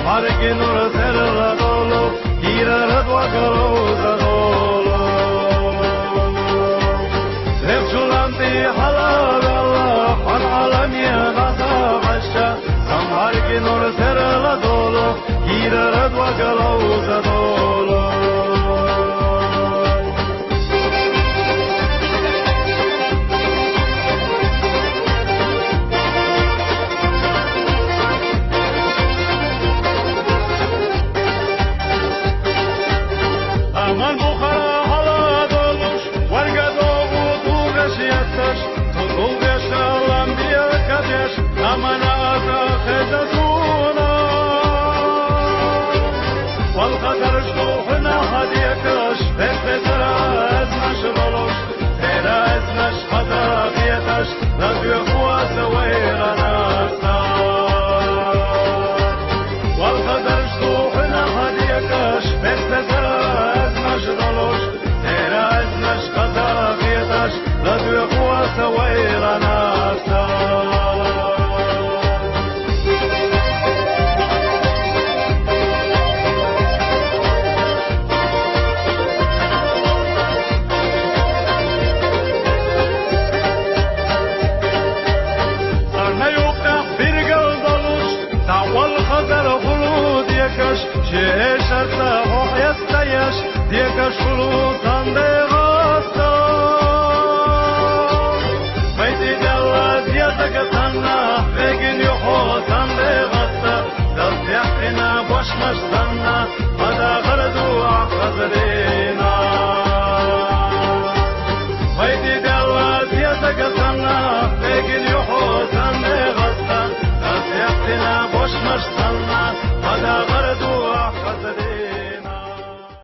Margi nur serla dolo, hirara dua garoza dolo. Sevculanti halala, han alamiya gasa gasha. Margi nur serla dolo, hirara dua garoza dolo. Aman Bukhara hala dolmuş, varga doğu yaşayaş, tutul yaşalan bir kadeş, aman aza khezazuna. Wal qadar shtuhna hadiyakash, besbetara azmash balosh, tera azmash hadiyakash, radyo khwa sawira nasa. Wal qadar shtuhna hadiyakash, besbetara دلوش ترى ازمش قطع غيطش راديو قوة سوير ناسا صرنا يوقع برقل دلوش تعوال خزر خلود يكش شيش الساحوح يستيش ديك شروطان بغاستا ميتي جلاد يدك تنا بيجن يحوطان بغاستا دل تحقنا باش مشتنا